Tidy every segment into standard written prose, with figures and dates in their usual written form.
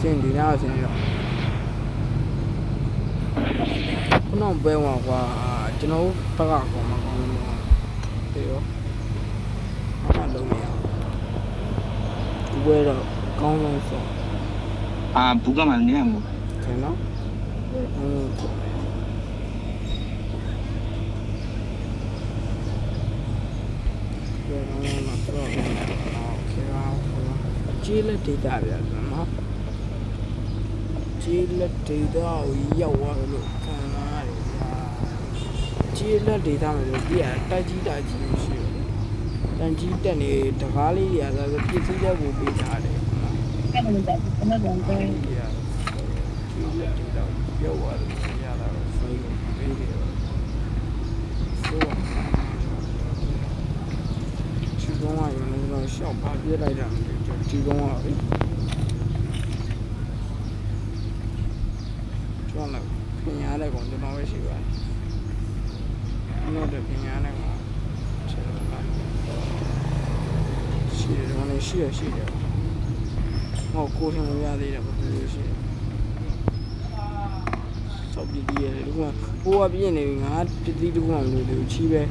Xin đi nào xin rồi nó bên ngoài qua cho nó tất cả của mà con hiểu không là đúng nhiều quê rồi con luôn rồi 아, 부가 많네요, 뭐. thế nó chỉ là đi ra vậy mà chỉ là đi ra yêu à lúc cái này chỉ là đi ra mà đi à ta chỉ là chỉ là但只等你大家里呀，那个彼此也不比他的。cái này mình chạy cái nó gần đây有我的家了，所以没得。是吧？职工啊，有那种小巴别来着，就职工啊。装了，平安来讲就那回事吧。我这平安来讲。ရှိတယ်ဟောကိုထင်မရသေးတယ်ဘာလို့လဲရှိတယ်စောက်ပြီးပြီးရတယ်ဒီကဟိုကပြင်းနေပြီငါတတိတခုမှမလို့လေချီးပဲ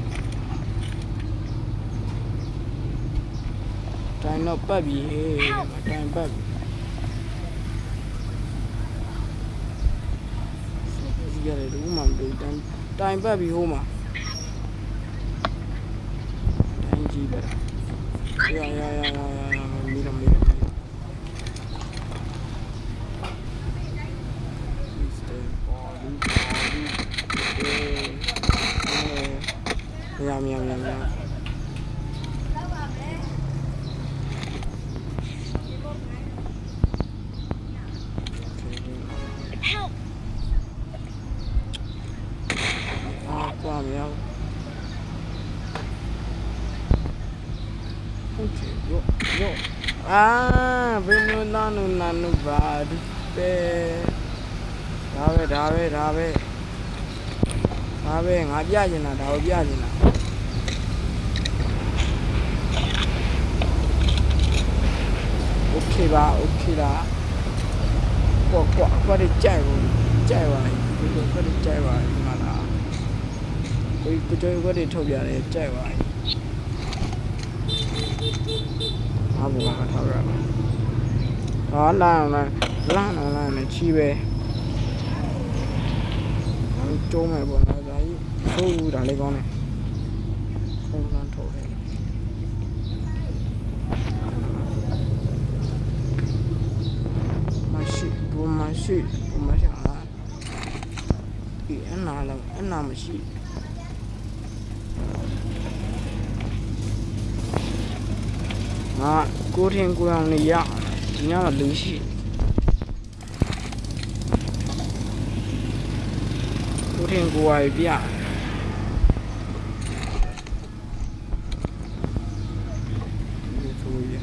တိုင်းတော့ပတ်ပြီဟေးတိုင်းပတ်ပြီဒီရတယ်ဒီကမှမလို့တိုင်းပတ်ပြီဟိုမှာတိုင်းကြီးပဲ呀，没了。喵。啊，挂喵。yo ah beno nanu ba di peဒါပဲငါပြချင်တာဒါကိုပြချင်တာโอเคလားကွာကြိုက်ပါဒီလိုကွာကြိုက်ပါဒီမှာလားကိုကြောကွာထုတ်ပြတယ်ကြိုက်ပါဘာမှမထောက်ရဘူး။ဟာလာနေချီပဲ။ကျုံးမယ်ပေါ့နော်ဒါကြီးဆိုးဒါလေးကောင်းတယ်။ခုံးလန်းထုတ်တယ်။မရှိ啊။ဒီအနာမရှိငါကိုထင်ကိုအောင်နေရဒီညမှာလူရှိကိုထင်ကိုရပြဒီဆိုရ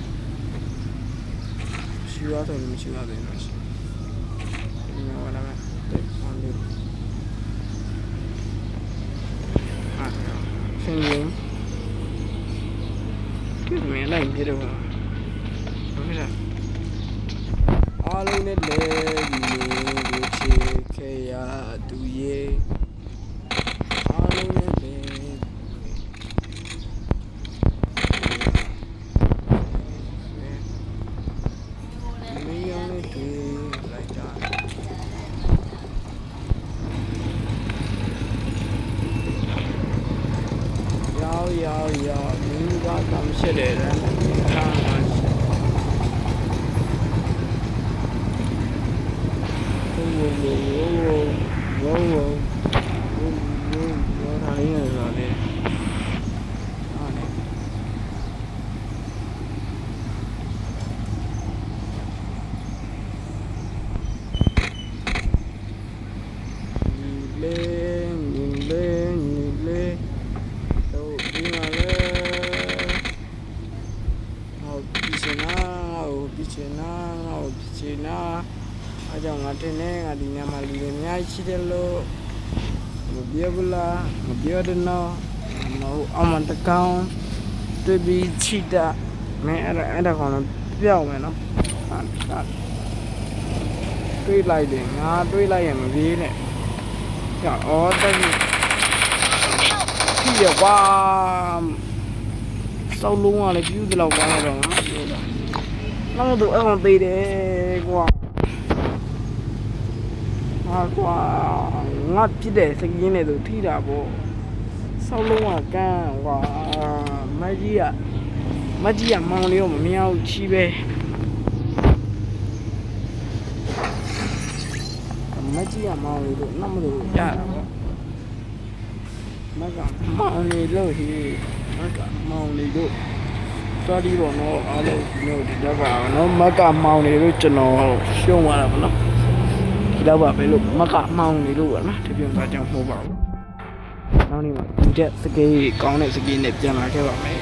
ရှိရတယ်မရှိရတယ်မရှိဒီမှာဝလာမယ်တဲ့ဟောလေးဆင်းရင်မင်းလိုက်ပြတော့ဘာဖြစ်လဲအားလုံးနဲ့လဲဒီကိုချေခဲ့ရသူရဲ့အားလုံးနဲ့လဲမင်းရောင်းနေတွေ့လိုက်တာရောက်မင်းကကမ်းရှိတယ်ခံပါဝိုးထားရတာလေအကြောင်းငါတင်နေငါဒီညမှာလူတွေအများကြီးရှိတယ်လို့မပြောဘူးလားမပြောတယ်နော်မဟုတ်အမှန်တကောင်တွေ့ပြီးချစ်တာမင်းအဲ့ဒါကောင် ပြောင်းမယ်နော်ဟာတွေးလိုက်တယ်ငါတွေးလိုက်ရင်မပြေးနဲ့ကြောက်ဩတက်ပြီပြကွာစောက်လုံးကလည်းပြူးတယ်လောက်ကောင်းတော့ငါပြောတာနောက်တော့အောင်သေးတယ်ကွာဟာကွာငါပြစ်တဲ့စကင်းနဲ့သူထိတာပေါ့စောက်လုံးကကန်းကွာမကြီးကမောင်လေးကိုမမြင်အောင်ချီးပဲမကြီးကမောင်လေးတို့နောက်မလို့ရတာပေါ့မကမောင်လေးလို့ဟိမကမောင်လေးတို့သွားဒီပေါ့နော်အားလုံးတို့ဒီတော့ပါနော်မကမောင်လေးတို့ကျွန်တော်ရှုံးသွားတာပေါ့နော်ဒီတော့ပါပဲလို့မကမောင်လေးတို့ပေါ့နော်ဒီပြုံးသားကြောင့်မဟုတ်ပါဘူးနောက်နေ့မှာဒီတဲ့စကေးကောင်းတဲ့စကေးနဲ့ပြန်လာခဲ့ပါမယ်